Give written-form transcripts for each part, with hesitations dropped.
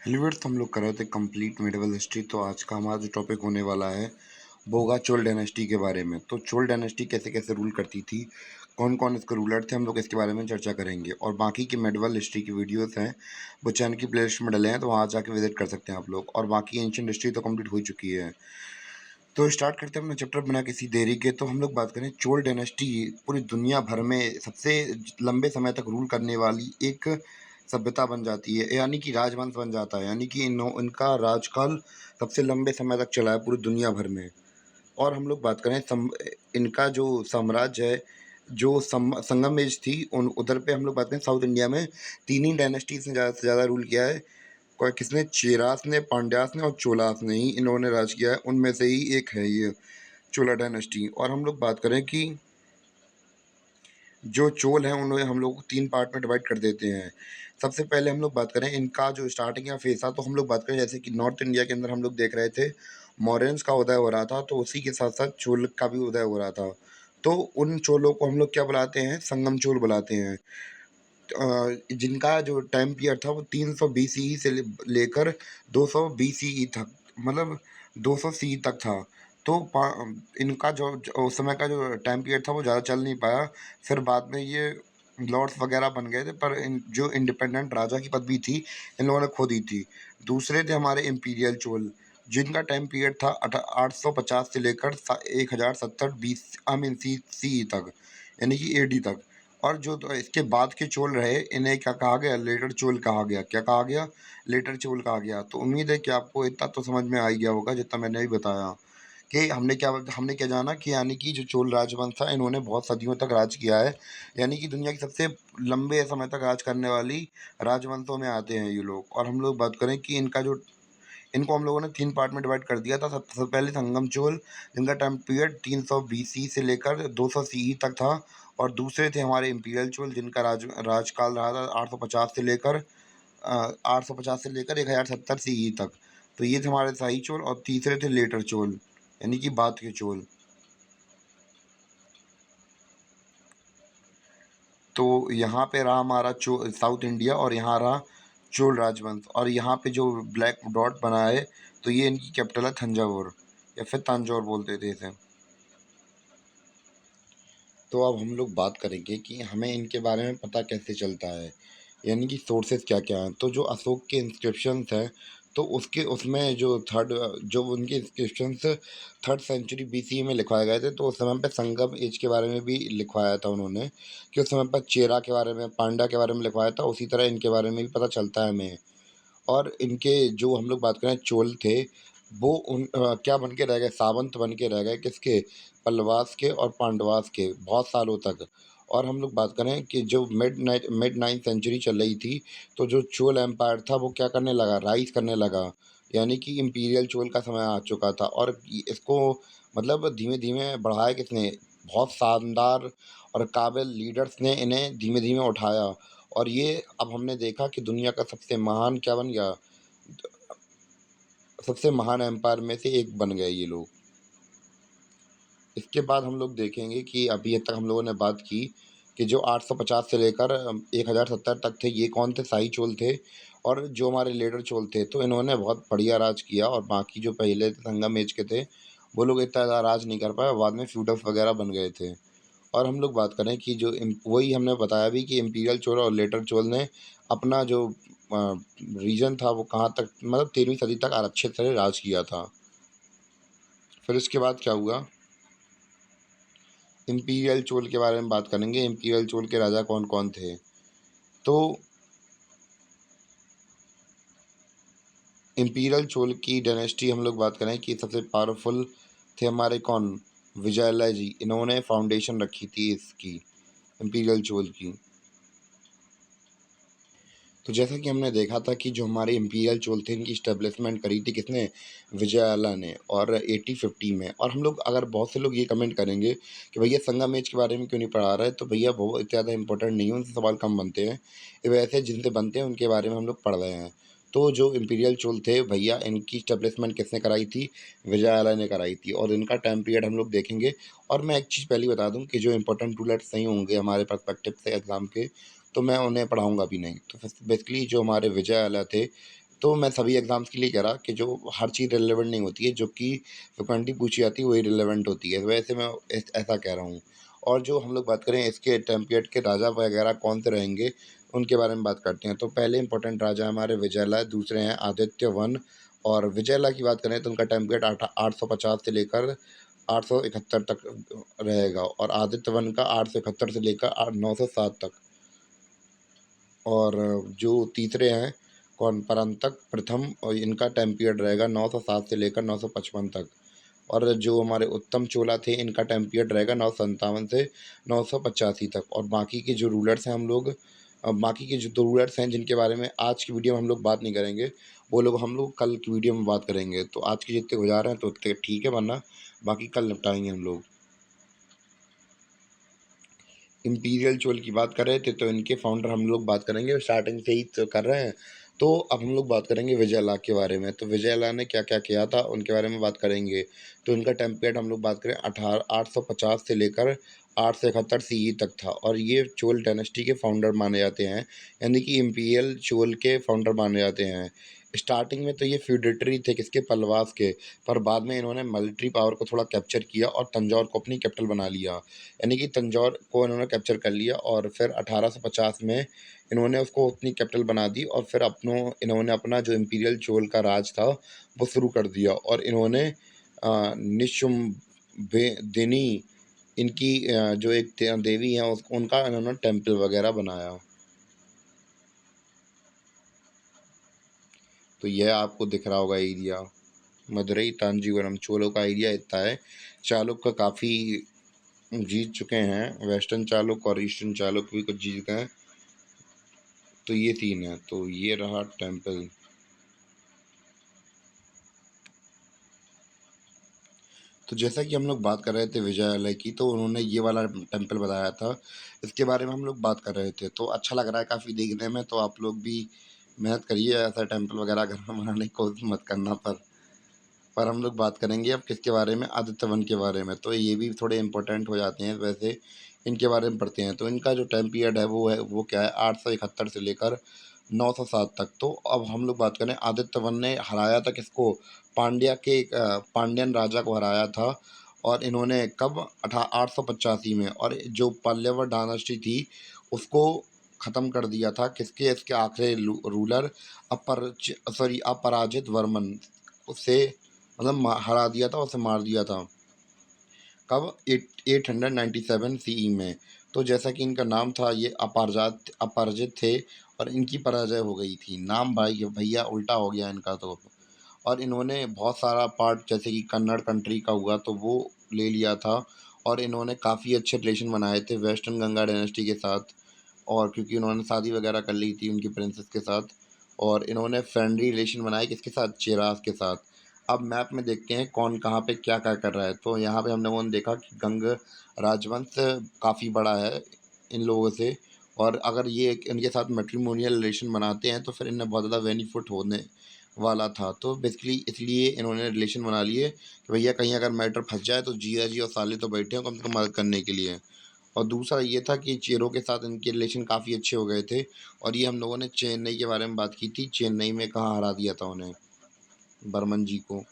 हेलीवर्ड्स हम लोग कर रहे थे कंप्लीट मिडिवल हिस्ट्री। तो आज का हमारा जो टॉपिक होने वाला है वो होगा चोल डायनेस्टी के बारे में। तो चोल डायनेस्टी कैसे कैसे रूल करती थी, कौन कौन इसके रूलर थे, हम लोग इसके बारे में चर्चा करेंगे। और बाकी की मिडिवल हिस्ट्री की वीडियोस हैं वो चैनल की प्लेलिस्ट में डले हैं, तो वहाँ जाके विजिट कर सकते हैं आप लोग। और बाकी एंशिएंट हिस्ट्री तो कंप्लीट हो चुकी है। तो स्टार्ट करते हैं अपना चैप्टर बिना किसी देरी के। तो हम लोग बात करें चोल डायनेस्टी पूरी दुनिया भर में सबसे लंबे समय तक रूल करने वाली एक सभ्यता बन जाती है, यानी कि राजवंश बन जाता है। यानी कि इनका राजकाल सबसे लंबे समय तक चला है पूरी दुनिया भर में। और हम लोग बात करें इनका जो साम्राज्य है, जो संगम एज थी उन उधर पे हम लोग बात करें साउथ इंडिया में तीन ही डायनेस्टीज ने ज़्यादा से ज़्यादा रूल किया है। किसने? चेरास ने, पांड्यास ने और चोलास ने ही इन्होंने राज किया है। उनमें से ही एक है ये चोला डायनेस्टी। और हम लोग बात करें कि जो चोल हैं उन्हें हम लोग तीन पार्ट में डिवाइड कर देते हैं। सबसे पहले हम लोग बात करें इनका जो स्टार्टिंग या फेस था, तो हम लोग बात करें जैसे कि नॉर्थ इंडिया के अंदर हम लोग देख रहे थे मौर्यंस का उदय हो रहा था, तो उसी के साथ साथ चोल का भी उदय हो रहा था। तो उन चोलों को हम लोग क्या बुलाते हैं? संगम चोल बुलाते हैं। जिनका जो टाइम पीरियड था वो 300 बीसीई से लेकर 200 बीसीई तक, मतलब 200 सी तक था। तो इनका जो उस समय का जो टाइम पीरियड था वो ज़्यादा चल नहीं पाया। फिर बाद में ये लॉर्ड्स वगैरह बन गए थे, पर जो इंडिपेंडेंट राजा की पदवी थी इन लोगों ने खो दी थी। दूसरे थे हमारे इम्पीरियल चोल, जिनका टाइम पीरियड था 850 से लेकर 1070 बीस आई मीन सी तक, यानी कि एडी तक। और जो तो इसके बाद के चोल रहे इन्हें क्या कहा गया? लेटर चोल कहा गया। क्या कहा गया? लेटर चोल कहा गया। तो उम्मीद है कि आपको इतना तो समझ में आ ही गया होगा जितना मैंने भी बताया कि हमने क्या जाना कि यानी कि जो चोल राजवंश था इन्होंने बहुत सदियों तक राज किया है। यानी कि दुनिया की सबसे लंबे समय तक राज करने वाली राजवंशों में आते हैं ये लोग। और हम लोग बात करें कि इनको हम लोगों ने तीन पार्ट में डिवाइड कर दिया था। सबसे पहले संगम चोल, जिनका टाइम पीरियड 300 बीसी से लेकर 200 सीई तक था। और दूसरे थे हमारे इम्पीरियल चोल, जिनका राजकाल रहा था 850 से लेकर 850 से लेकर 1070 सीई तक। तो ये थे हमारे शाही चोल। और तीसरे थे लेटर चोल, यानी कि बाद के चोल। तो यहाँ पे रहा हमारा साउथ इंडिया, और यहाँ रहा चोल राजवंश। और यहाँ पे जो ब्लैक डॉट बना है तो ये इनकी कैपिटल है थंजावुर, या फिर तांजौर बोलते थे इसे। तो अब हम लोग बात करेंगे कि हमें इनके बारे में पता कैसे चलता है, यानी कि सोर्सेज क्या क्या हैं। तो जो अशोक के इंस्क्रिप्शंस हैं, तो उसके उसमें जो उनके इंस्क्रिप्शंस 3rd सेंचुरी बीसी में लिखवाए गए थे, तो उस समय पे संगम एज के बारे में भी लिखवाया था उन्होंने, कि उस समय पर चेरा के बारे में, पांड्या के बारे में लिखवाया था। उसी तरह इनके बारे में भी पता चलता है हमें। और इनके जो हम लोग बात करें चोल थे, वो क्या बन के रह गए? सावंत बन के रह गए। किसके? पल्लवास के और पांडवास के, बहुत सालों तक। और हम लोग बात करें कि जो मिड नाइन्थ सेंचुरी चल रही थी, तो जो चोल एम्पायर था वो क्या करने लगा? राइज करने लगा। यानी कि इम्पीरियल चोल का समय आ चुका था। और इसको मतलब धीमे धीमे बढ़ाया किसने? बहुत शानदार और काबिल लीडर्स ने इन्हें धीमे धीमे उठाया। और ये अब हमने देखा कि दुनिया का सबसे महान क्या बन गया? सबसे महान एम्पायर में से एक बन गए ये लोग। इसके बाद हम लोग देखेंगे कि अभी तक हम लोगों ने बात की कि जो 850 से लेकर 1070 तक थे, ये कौन थे? शाही चोल थे। और जो हमारे लेडर चोल थे, तो इन्होंने बहुत बढ़िया राज किया। और बाकी जो पहले संगम एज के थे वो लोग इतना ज़्यादा राज नहीं कर पाए, बाद में फ्यूडल्स वगैरह बन गए थे। और हम लोग बात करें कि वही हमने बताया भी कि इम्पीरियल चोल और लेटर चोल ने अपना जो रीजन था वो कहाँ तक, मतलब 13वीं सदी तक अच्छे तरह राज किया था। फिर इसके बाद क्या हुआ? इम्पीरियल चोल के बारे में बात करेंगे। इम्पीरियल चोल के राजा कौन कौन थे? तो इम्पीरियल चोल की डायनेस्टी हम लोग बात करें कि सबसे पावरफुल थे हमारे कौन? विजयालय जी। इन्होंने फाउंडेशन रखी थी इसकी, इम्पीरियल चोल की। तो जैसा कि हमने देखा था कि जो हमारे इम्पीरियल चोल थे इनकी इस्टेब्लिशमेंट करी थी किसने? विजयालय ने, और 8050 में। और हम लोग अगर बहुत से लोग ये कमेंट करेंगे कि भैया संगम एज के बारे में क्यों नहीं पढ़ा रहे, तो भैया वो इतना ज़्यादा इंपॉर्टेंट नहीं है, उनसे सवाल कम बनते हैं। ये वैसे जिनसे बनते हैं उनके बारे में हम लोग पढ़ रहे हैं। तो जो इम्पीरियल चोल थे भैया, इनकी इस्टेब्लिशमेंट किसने कराई थी? विजयालय ने कराई थी। और इनका टाइम पीरियड हम लोग देखेंगे। और मैं एक चीज़ पहले ही बता दूं कि जो इंपॉर्टेंट रूलर्स नहीं होंगे हमारे पर्सपेक्टिव से एग्ज़ाम के, तो मैं उन्हें पढ़ाऊँगा भी नहीं। तो बेसिकली जो हमारे विजयालय थे, तो मैं सभी एग्ज़ाम्स के लिए कह रहा कि जो हर चीज़ रिलेवेंट नहीं होती है, जो कि फ्रीक्वेंटली पूछी जाती है वही रिलेवेंट होती है, वैसे मैं ऐसा कह रहा हूँ। और जो हम लोग बात करें इसके टाइम पीरियड के राजा वगैरह कौन से रहेंगे, उनके बारे में बात करते हैं। तो पहले इंपॉर्टेंट राजा हमारे विजयलाल, दूसरे हैं आदित्य वन। और विजयलाल की बात करें तो उनका टाइम पीरियड 850 से लेकर 871 तक रहेगा, और आदित्य वन का 871 से लेकर 907 तक। और जो तीसरे हैं कौन, परांतक प्रथम, और इनका टाइम पीरियड रहेगा 907 से लेकर 955 तक। और जो हमारे उत्तम चोला थे, इनका टाइम पीरियड रहेगा 957 से 985 तक। और बाकी के जो रूलर्स हैं हम लोग, बाकी के जो रूलर्स हैं जिनके बारे में आज की वीडियो में हम लोग बात नहीं करेंगे, वो लोग हम लोग कल की वीडियो में बात करेंगे। तो आज के जितने गुजार हैं तो उतने ठीक है, वरना बाकी कल निपटाएंगे हम लोग। इम्पीरियल चोल की बात कर रहे थे तो इनके फाउंडर हम लोग बात करेंगे, स्टार्टिंग से ही तो कर रहे हैं। तो अब हम लोग बात करेंगे विजयलाल के बारे में। तो विजयलाल ने क्या क्या किया था उनके बारे में बात करेंगे। तो इनका टाइम पीरियड हम लोग बात करें 850 से लेकर 871 CE तक था, और ये चोल डायनेस्टी के फाउंडर माने जाते हैं, यानी कि इम्पीरियल चोल के फाउंडर माने जाते हैं। स्टार्टिंग में तो ये फ्यूडेटरी थे किसके, पल्लवास के, पर बाद में इन्होंने मिलिट्री पावर को थोड़ा कैप्चर किया और तंजौर को अपनी कैपिटल बना लिया, यानी कि तंजौर को इन्होंने कैप्चर कर लिया। और फिर 1850 में इन्होंने उसको अपनी कैपिटल बना दी, और फिर इन्होंने अपना जो इम्पीरियल चोल का राज था वो शुरू कर दिया। और इन्होंने निशुम्भेदिनी, इनकी जो एक देवी हैं उनका इन्होंने टेम्पल वगैरह बनाया। तो यह आपको दिख रहा होगा एरिया, मदुरई तांजीवरम, चोलों का एरिया इतना है। चालुक्य काफ़ी जीत चुके हैं, वेस्टर्न चालुक्य और ईस्टर्न चालुक्य भी कुछ जीत गए। तो ये सीन है, तो ये रहा टेम्पल। तो जैसा कि हम लोग बात कर रहे थे विजयालय की, तो उन्होंने ये वाला टेम्पल बताया था, इसके बारे में हम लोग बात कर रहे थे। तो अच्छा लग रहा है काफ़ी देखने में, तो आप लोग भी मेहनत करिए ऐसा टेम्पल वगैरह घर में बनाने की कोशिश मत करना। पर हम लोग बात करेंगे अब किसके बारे में, आदित्य वन के बारे में। तो ये भी थोड़े इंपॉर्टेंट हो जाते हैं वैसे, इनके बारे में पढ़ते हैं। तो इनका जो टाइम पीरियड है वो क्या है, 871 से लेकर 907 तक। तो अब हम लोग बात करें, आदित्य वन ने हराया था किसको, पांड्यन राजा को हराया था। और इन्होंने कब, 885 में। और जो पल्लव डायनेस्टी थी उसको ख़त्म कर दिया था किसके, इसके आखिरी रूलर अपराजित वर्मन, उससे मतलब हरा दिया था, उसे मार दिया था। कब, 897 CE में। तो जैसा कि इनका नाम था, ये अपराजित थे, और इनकी पराजय हो गई थी। नाम भाई भैया उल्टा हो गया इनका तो। और इन्होंने बहुत सारा पार्ट, जैसे कि कन्नड़ कंट्री का हुआ तो वो ले लिया था। और इन्होंने काफ़ी अच्छे रिलेशन बनाए थे वेस्टर्न गंगा डायनेस्टी के साथ, और क्योंकि उन्होंने शादी वगैरह कर ली थी उनकी प्रिंसेस के साथ। और इन्होंने फ्रेंडली रिलेशन बनाए किसके साथ, चेरास के साथ। अब मैप में देखते हैं कौन कहाँ पे क्या क्या कर रहा है। तो यहाँ पे हम लोगों ने देखा कि गंग राजवंश काफ़ी बड़ा है इन लोगों से, और अगर ये इनके साथ मैट्रिमोनियल रिलेशन बनाते हैं तो फिर इन्हें बहुत ज़्यादा बेनिफिट होने वाला था। तो बेसिकली इसलिए इन्होंने रिलेशन बना लिए कि भैया कहीं अगर मैटर फंस जाए तो जिया जी और साले तो बैठे हो कम से कम मदद करने के लिए। और दूसरा ये था कि चेरों के साथ इनके रिलेशन काफ़ी अच्छे हो गए थे। और ये हम लोगों ने चेन्नई के बारे में बात की थी, चेन्नई में कहाँ हरा दिया था उन्हें, बर्मन जी को।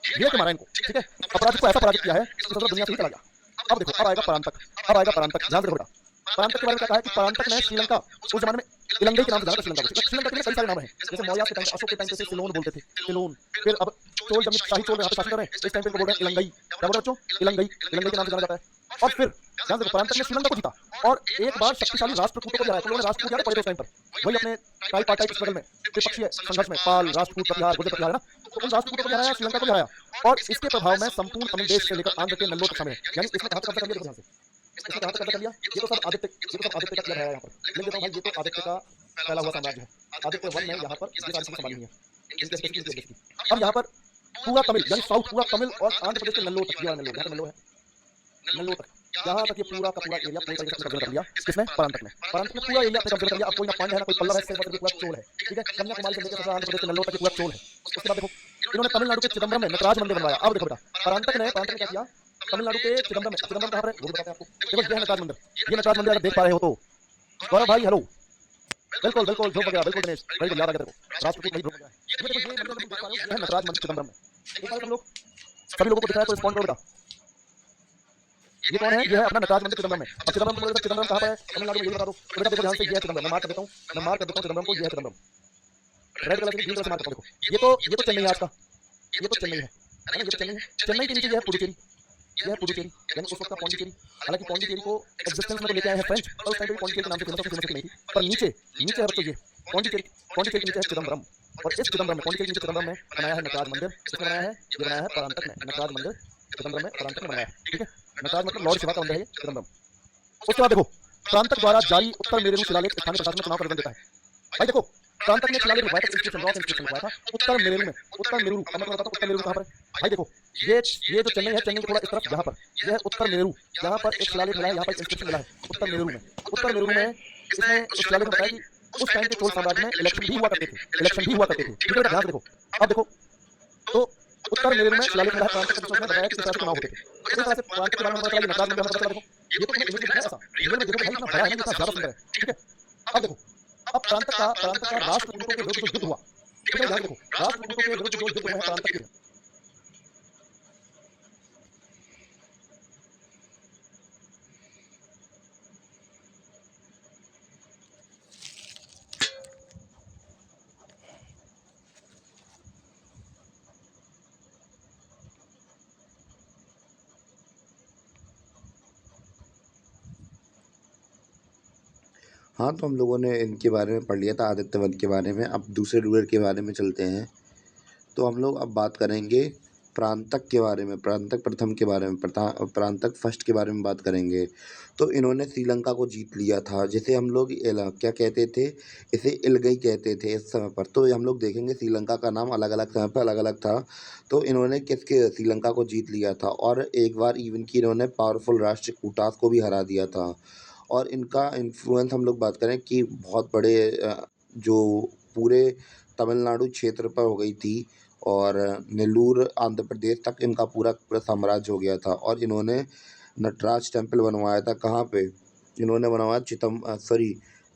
धीरे के मारा इनको, ठीक है। अपराजित को ऐसा पराजित किया है कि मतलब दुनिया से ही चला गया। अब देखो, अब आएगा परांतक, अब आएगा परांतक। ध्यान से देखो बेटा, परांतक के बारे में क्या कहा है कि परांतक ने श्रीलंका, उस जमाने में इलंगई के नाम से जाना था श्रीलंका को। श्रीलंका के लिए कई सारे नाम हैं, जैसे मौर्य के टाइम पे, अशोक के टाइम पे सिलोन बोलते थे, सिलोन। फिर अब चोल, जब शाही चोल यहाँ पे शासन कर रहे हैं, इस टाइम पे इनको बोल रहे हैं इलंगई। क्या बोल रहे बच्चों, इलंगई, इलंगई के नाम से जाना जाता है। और फिर ध्यान से देखो, परांतक ने श्रीलंका को जीता, और एक बार शक्तिशाली राष्ट्रकूटों को भी हराया। तो उन्होंने राष्ट्रकूट याद पड़े थे उस टाइम पर, वही अपने ट्राइपार्टाइट स्ट्रगल में, विपक्षीय संघर्ष में, पाल, राष्ट्रकूट, प्रतिहार, गुर्जर प्रतिहार है ना। तो उन राष्ट्रकूटों को भी हराया, श्रीलंका को भी हराया। और इसके प्रभाव में संपूर्ण तमिल देश से लेकर आंध्र के नेल्लोर तक शामिल है। यानी इसने कहां तक कब्जा कर लिया, देखो ध्यान से, इसने कहां तक कब्जा कर लिया। ये तो सब आदित्य, ये तो सब आदित्य का किया है। यहाँ पर लिख देता हूं भाई, ये तो आदित्य का फैला हुआ साम्राज्य है। आदित्य वन ने यहाँ पर ये सारी चीजें संभाली हुई है, इनके स्पेसिफिक देश की। अब यहाँ पर पूरा तमिल, यानी साउथ पूरा तमिल और आंध्र प्रदेश के नेल्लोर तक, ये वाला नेल्लोर, यहाँ पे नेल्लोर है, नेल्लोर तक यहाँ तक ये पूरा का पूरा एरिया पूरी तरीके से कब्जा कर लिया किसने? परांतक ने। परांतक ने पूरा एरिया अपने कब्जे में कर लिया। अब कोई ना पांड्य है ना कोई पल्लव है, सिर्फ और सिर्फ पूरा चोल है। ठीक है, कन्याकुमारी से लेकर ससुराल आंध्र प्रदेश के नेल्लोर तक ये पूरा चोल है। उसके बाद देखो इन्होंने तमिलनाडु के चिदम्बरम में नटराज मंदिर बनवाया। अब देखो बेटा परांतक ने क्या किया? तमिलनाडु के चिदम्बरम में, चिदम्बरम कहाँ पर है वो भी बताते हैं आपको। देखो ये है नटराज मंदिर, ये नटराज मंदिर अगर देख पा रहे हो तो गौरव भाई हेलो। बिल्कुल बिल्कुल ध्रुव वगैरह, बिल्कुल दिनेश भाई को याद आ गया देखो राष्ट्रकूट नहीं ध्रुव वगैरह। ये देखो ये मंदिर देख पा रहे हो, ये है नटराज मंदिर चिदम्बरम में। एक बार हम लोग सभी लोगों को दिख रहा है तो रिस्पॉन्ड करो बेटा। ये कौन है? ये है अपना नटराज मंदिर चिदम्बरम में। अब चिदम्बरम को बोलोगे चिदम्बरम कहाँ पर है? तमिलनाडु में, ये बता दो। तो बेटा देखो ध्यान से, ये है चिदम्बरम। मैं मार्क कर देता हूँ, मैं मार्क कर देता हूँ चिदम्बरम को। ये है चिदम्बरम, रेड कलर से ग्रीन कलर से मार्क करता हूँ। देखो ये तो चेन्नई है आज का, ये तो चेन्नई है ना, ये तो चेन्नई है। चेन्नई के नीचे ये है पुडुचेरी, ये है पुडुचेरी यानी उस वक्त का पौंडीचेरी। हालांकि पौंडीचेरी को एग्जिस्टेंस में तो लेके आए हैं फ्रेंच, पर उस टाइम पे पौंडीचेरी के नाम से फेमस नहीं थी। पर नीचे नीचे है बच्चों ये पौंडीचेरी, पौंडीचेरी के नीचे है चिदम्बरम। और इस चिदम्बरम में, पौंडीचेरी के नीचे चिदम्बरम में बनाया है नटराज मंदिर। किसने बनाया है? ये बनाया है परांतक ने। नटराज मंदिर चिदम्बरम में परांतक ने बनाया है। ठीक है, नटराज मतलब लॉर्ड शिवा का मंदिर है ये चिदम्बरम। उसके बाद देखो प्रांतक द्वारा जारी उत्तर मेरू शिलालेख स्थानीय प्रशासन में चुनाव का विवरण देता है। भाई देखो प्रांतक ने शिलालेख लिखवाया था, इंस्क्रिप्शन रॉक इंस्क्रिप्शन लिखवाया था उत्तर मेरू में। उत्तर मेरू अब मैं बताता हूँ उत्तर मेरू कहाँ पर है। भाई देखो ये जो चेन्नई है, चेन्नई के थोड़ा इस तरफ यहाँ पर यह है उत्तर मेरू। यहाँ पर एक शिलालेख मिला है, यहाँ पर इंस्क्रिप्शन मिला है उत्तर मेरू में। उत्तर मेरू में इसने उस शिलालेख में बताया कि उस टाइम के चोल साम्राज्य में इलेक्शन भी हुआ करते थे, इलेक्शन भी हुआ करते थे। ठीक है, ध्यान से देखो। अब देखो तो उत्तर मेरू में शिलालेख मिला है प्रांतक के, जिसमें बताया कि किस तरह से चुनाव होते थे। इस तरह से प्रांतक के बारे में पता चला, नटराज मंदिर में पता चला। देखो ये तो तुम्हें इमेज दिखा है ऐसा, रियल में देखो भाई इतना बड़ा है ना, इतना ज्यादा सुंदर है। ठीक है, अब देखो अब प्रांतक का राष्ट्रकूटों के विरुद्ध जो युद्ध हुआ। ठीक है, ध्यान देखो राष्ट्रकूटों के विरुद्ध जो युद्ध हुए हैं प्रांतक के। हाँ, तो हम लोगों ने इनके बारे में पढ़ लिया था, आदित्य वन के बारे में। अब दूसरे रूलर के बारे में चलते हैं। तो हम लोग अब बात करेंगे प्रांतक के बारे में, प्रांतक प्रथम के बारे में, प्रांतक फर्स्ट के बारे में बात करेंगे। तो इन्होंने श्रीलंका को जीत लिया था, जिसे हम लोग क्या कहते थे, इसे इलगई कहते थे इस समय पर। तो हम लोग देखेंगे श्रीलंका का नाम अलग अलग समय पर अलग अलग था। तो इन्होंने किसके श्रीलंका को जीत लिया था, और एक बार इवन की इन्होंने पावरफुल राष्ट्र कूटास को भी हरा दिया था। और इनका इन्फ्लुएंस हम लोग बात करें कि बहुत बड़े जो पूरे तमिलनाडु क्षेत्र पर हो गई थी, और नेल्लूर आंध्र प्रदेश तक इनका पूरा पूरा साम्राज्य हो गया था। और इन्होंने नटराज टेम्पल बनवाया था, कहाँ पे? इन्होंने बनवाया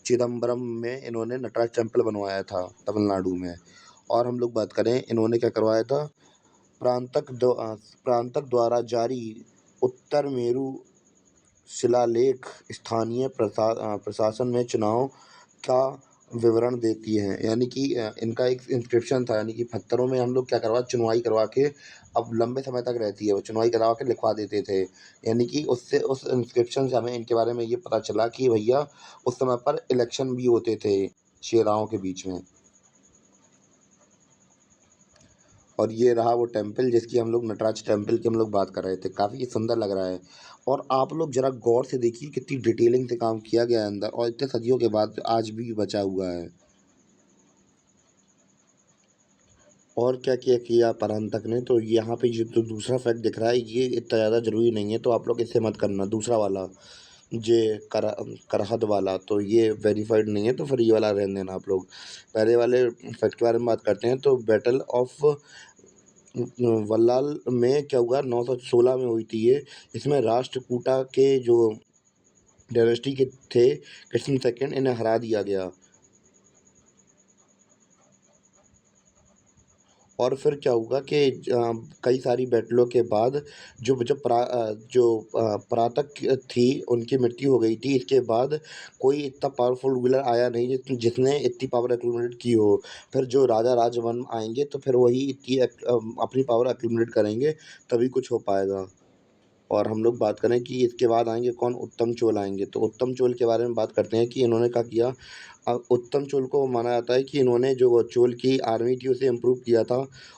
चिदम्बरम में इन्होंने नटराज टेम्पल बनवाया था तमिलनाडु में। और हम लोग बात करें इन्होंने क्या करवाया था, प्रांतक द्वारा जारी उत्तर मेरू शिलालेख स्थानीय प्रशासन में चुनाव का विवरण देती हैं। यानी कि इनका एक इंस्क्रिप्शन था, यानी कि पत्थरों में हम लोग क्या करवा चुनवाई करवा के, अब लंबे समय तक रहती है वो, चुनवाई करवा के लिखवा देते थे। यानी कि उससे उस इंस्क्रिप्शन से हमें इनके बारे में ये पता चला कि भैया उस समय पर इलेक्शन भी होते थे शेराओं के बीच में। और ये रहा वो टेम्पल जिसकी हम लोग नटराज टेम्पल की हम लोग बात कर रहे थे। काफ़ी सुंदर लग रहा है, और आप लोग ज़रा गौर से देखिए कितनी डिटेलिंग से काम किया गया है अंदर, और इतने सदियों के बाद आज भी बचा हुआ है। और क्या क्या किया परांतक ने, तो यहाँ पे ये जो दूसरा फैक्ट दिख रहा है ये इतना ज़्यादा ज़रूरी नहीं है, तो आप लोग इससे मत करना। दूसरा वाला ये करहद वाला तो ये वेरीफाइड नहीं है, तो फिर ये वाला रहने देना आप लोग। पहले वाले फैक्ट के बारे में बात करते हैं। तो बैटल ऑफ वल्लाल में क्या हुआ, 916 में हुई थी ये। इसमें राष्ट्रकूटा के जो डायनेस्टी के थे कृष्ण सेकंड, इन्हें हरा दिया गया। और फिर क्या हुआ कि कई सारी बैटलों के बाद परातक थी उनकी मृत्यु हो गई थी। इसके बाद कोई इतना पावरफुल रूलर आया नहीं जिसने इतनी पावर एक्यूमुलेट की हो। फिर जो राजा राजवन आएंगे तो फिर वही इतनी अपनी पावर एक्यूमुलेट करेंगे, तभी कुछ हो पाएगा। और हम लोग बात करें कि इसके बाद आएंगे कौन, उत्तम चोल आएंगे। तो उत्तम चोल के बारे में बात करते हैं कि इन्होंने क्या किया। उत्तम चोल को माना जाता है कि इन्होंने जो चोल की आर्मी थी उसे इम्प्रूव किया था,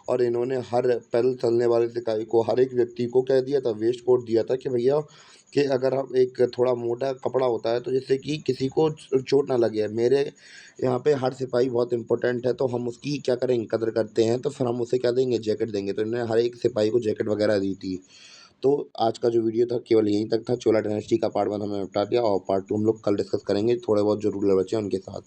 और इन्होंने हर पैदल चलने वाले सिपाही को, हर एक व्यक्ति को कह दिया था, वेस्ट कोट दिया था कि भैया कि अगर हम एक थोड़ा मोटा कपड़ा होता है तो जिससे कि किसी को चोट ना लगे, मेरे यहाँ पे हर सिपाही बहुत इंपॉर्टेंट है, तो हम उसकी क्या करेंगे, कदर करते हैं, तो फिर हम उसे क्या देंगे, जैकेट देंगे। तो इन्होंने हर एक सिपाही को जैकेट वगैरह दी थी। तो आज का जो वीडियो था केवल यहीं तक था। चोला डायनेस्टी का पार्ट 1 हमने निपटा दिया और पार्ट 2 हम लोग कल डिस्कस करेंगे। थोड़े बहुत जो रूलर बचे हैं उनके साथ।